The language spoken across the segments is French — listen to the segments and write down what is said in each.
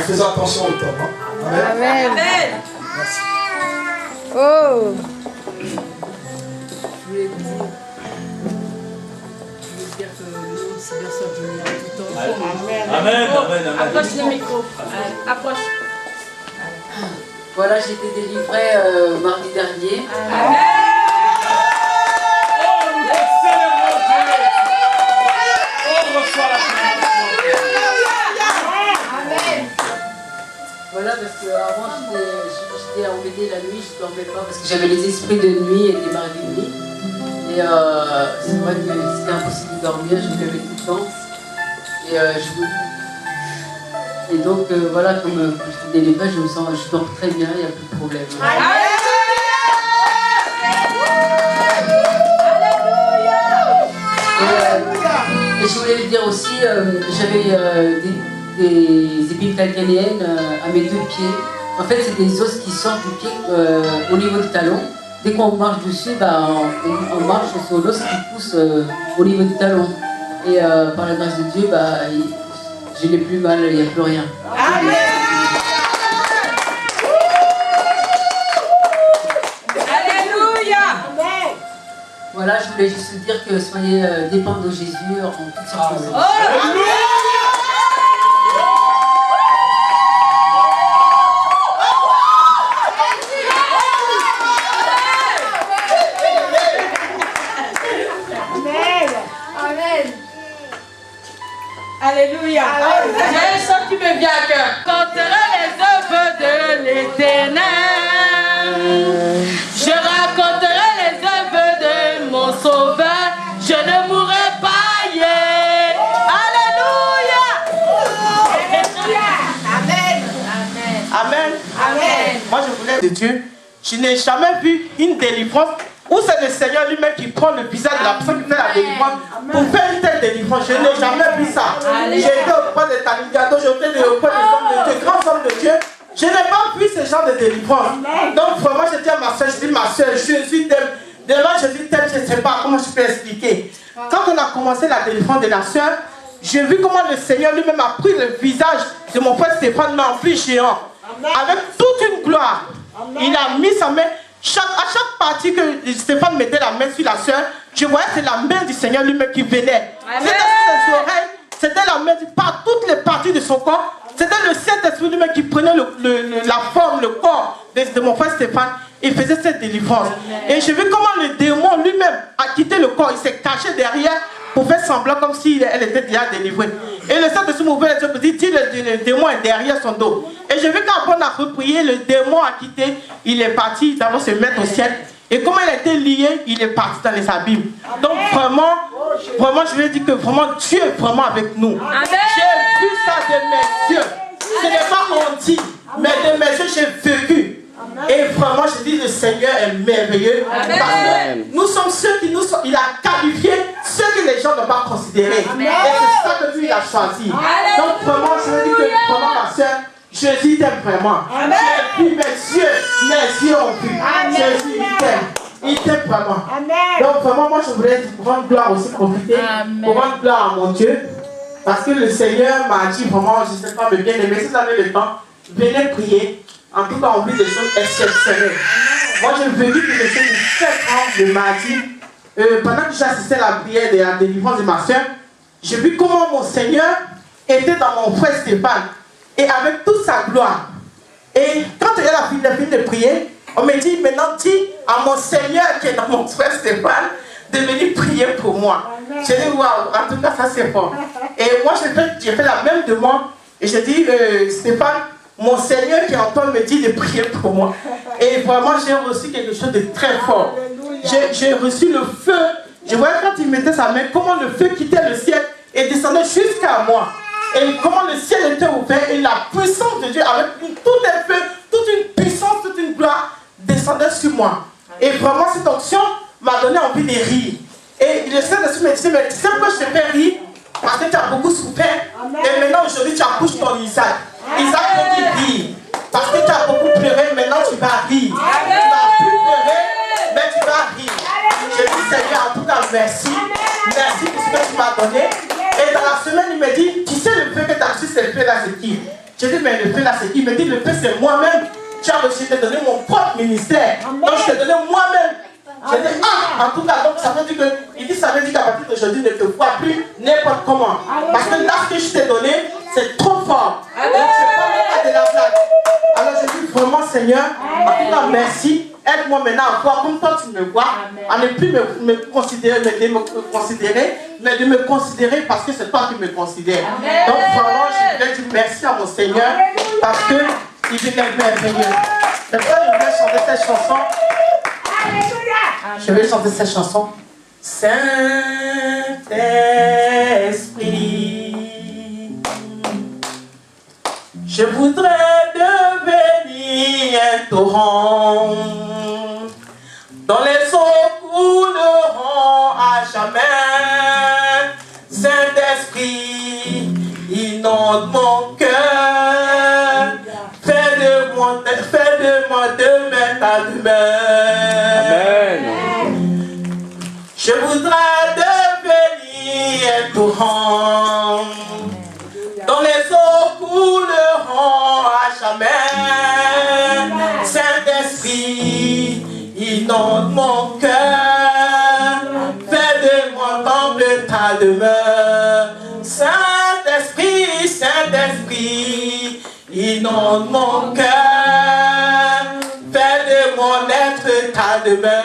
faisant attention au temps. Hein. Amen. Amen. Merci. Oh. Je voulais dire que le Seigneur soit béni en tout temps. Amen. Amen. Approche le micro. Allez, approche. Voilà, j'ai été délivrée mardi dernier. Amen. Voilà, parce qu'avant j'étais embêtée la nuit, je ne dormais pas parce que j'avais les esprits de nuit et des maris de nuit. Et c'est vrai que c'était impossible de dormir, je me levais tout le temps. Et donc voilà, comme je suis délivrée, je dors très bien, il n'y a plus de problème. Et je voulais le dire aussi, j'avais des épines calcanéennes à mes 2 pieds. En fait, c'est des os qui sortent du pied au niveau du talon. Dès qu'on marche dessus, on marche sur l'os qui pousse au niveau du talon. Et par la grâce de Dieu, je n'ai plus mal, il n'y a plus rien. Amen. Alléluia. Voilà, je voulais juste dire que soyez dépendants de Jésus en toutes circonstances. Alléluia. J'ai un chant qui me vient à cœur. Raconterai les œuvres de l'Éternel. Je raconterai les œuvres de mon Sauveur. Je ne mourrai pas. Yeah. Alléluia. Amen. Amen. Moi, je voulais de Dieu. Je n'ai jamais vu une délivrance où c'est le Seigneur lui-même qui prend le visage de la personne qui fait la délivrance pour faire une telle délivrance. Je n'ai jamais vu ça. J'ai été auprès des talibans, j'ai été auprès des grands hommes de Dieu. Je n'ai pas vu ce genre de délivrance. Donc, vraiment, je dis à ma soeur, je dis, ma soeur, je suis tel. Demain, je dis tel, je ne sais pas comment je peux expliquer. Quand on a commencé la délivrance de la soeur, j'ai vu comment le Seigneur lui-même a pris le visage de mon frère Stéphane, mais en plus géant, avec toute une gloire. Il a mis sa main. À chaque partie que Stéphane mettait la main sur la soeur, je voyais que c'est la main du Seigneur lui-même qui venait. C'était sur ses oreilles, c'était la main par toutes les parties de son corps. C'était le Saint-Esprit lui-même qui prenait la forme, le corps de mon frère Stéphane et faisait cette délivrance. Et je vu comment le démon lui-même a quitté le corps, il s'est caché derrière pour faire semblant comme si elle était déjà délivrée. Et le Saint-Esprit m'ouvrait les yeux pour dire le démon est derrière son dos. Et je vu qu'après on a reprié, le démon a quitté, il est parti d'abord se mettre au ciel. Et comme il a été lié, il est parti dans les abîmes. Donc vraiment, je vais dire que vraiment Dieu est vraiment avec nous. J'ai vu ça de mes yeux. Ce n'est pas menti, mais de mes yeux j'ai vécu. Et vraiment je dis le Seigneur est merveilleux. Parce que nous sommes ceux qui il a qualifié ceux que les gens n'ont pas considérés. Et c'est ça que lui il a choisi. Donc vraiment je veux dire que vraiment ma soeur, Jésus t'aime vraiment. J'ai vu mes yeux ont vu. Jésus il t'aime vraiment. Donc vraiment moi je voulais rendre gloire aussi, profiter pour rendre gloire à mon Dieu. Parce que le Seigneur m'a dit vraiment, je ne sais pas, mais bien aimé, si vous avez le temps, venez prier. En tout cas, on vit des choses exceptionnelles. Moi, j'ai vécu quelque chose de très grand le mardi. Pendant que j'assistais à la prière de la délivrance de ma soeur, j'ai vu comment mon Seigneur était dans mon frère Stéphane. Et avec toute sa gloire. Et quand il y a la fin de prier, on me dit, maintenant dis à mon Seigneur qui est dans mon frère Stéphane de venir prier pour moi. J'ai dit, waouh, en tout cas, ça c'est fort. Et moi, j'ai fait la même demande. Et j'ai dit, Stéphane, mon Seigneur qui entend me dit de prier pour moi. Et vraiment, j'ai reçu quelque chose de très fort. J'ai reçu le feu. Je voyais quand il mettait sa main, comment le feu quittait le ciel et descendait jusqu'à moi. Et comment le ciel était ouvert et la puissance de Dieu, avec tout un feu, toute une puissance, toute une gloire, descendait sur moi. Et vraiment, cette onction m'a donné envie de rire. Et le Saint-Esprit me disait, mais tu sais pourquoi je te fais rire? Parce que tu as beaucoup souffert. Et maintenant, aujourd'hui, tu accouches ton Isaac. Isaac peut dire rire. Parce que tu as beaucoup pleuré, maintenant tu vas rire. Tu vas plus pleurer, mais tu vas rire. Je dis, Seigneur, en tout cas, merci. Merci pour ce que tu m'as donné. Et dans la semaine, il me dit, tu sais le feu que tu as reçu, c'est le feu là, c'est qui? J'ai dit, mais le feu là, c'est qui? Il me dit, le feu, c'est moi-même. Tu as reçu, je t'ai donné mon propre ministère. Donc, je t'ai donné moi-même. J'ai dit, en tout cas, donc ça veut dire que, il dit, ça veut dire qu'à partir d'aujourd'hui, ne te vois plus n'importe comment. Parce que là, ce que je t'ai donné, c'est trop fort. Donc, c'est pas même pas de la blague. Alors, je dis vraiment, Seigneur, en tout cas, merci. Aide-moi maintenant à voir comme toi tu me vois, à ne plus me considérer, mais de me considérer parce que c'est toi qui me considères. Donc vraiment, je voudrais dire merci à mon Seigneur parce que il est merveilleux. Maintenant, je vais chanter cette chanson. Je vais chanter cette chanson. Saint-Esprit, je voudrais devenir un torrent dont les eaux couleront à jamais. Saint-Esprit, inonde mon cœur. Fais de moi demain ta demeure. Je voudrais devenir un torrent dont les eaux couleront à jamais. Saint-Esprit, inonde mon cœur, fais de moi temple ta demeure. Saint-Esprit, Saint-Esprit, inonde mon cœur, fais de mon être ta demeure.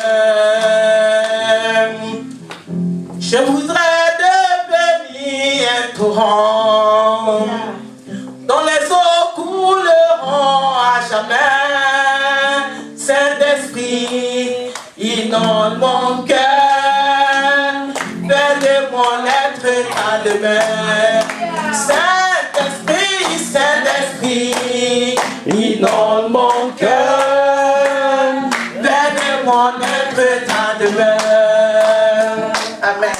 Je voudrais devenir un torrent dont les eaux couleront à jamais. Saint-Esprit, inonde mon cœur, fais de mon être ta demeure. Saint-Esprit, Saint-Esprit, inonde mon cœur, fais de mon être ta demeure. Amen.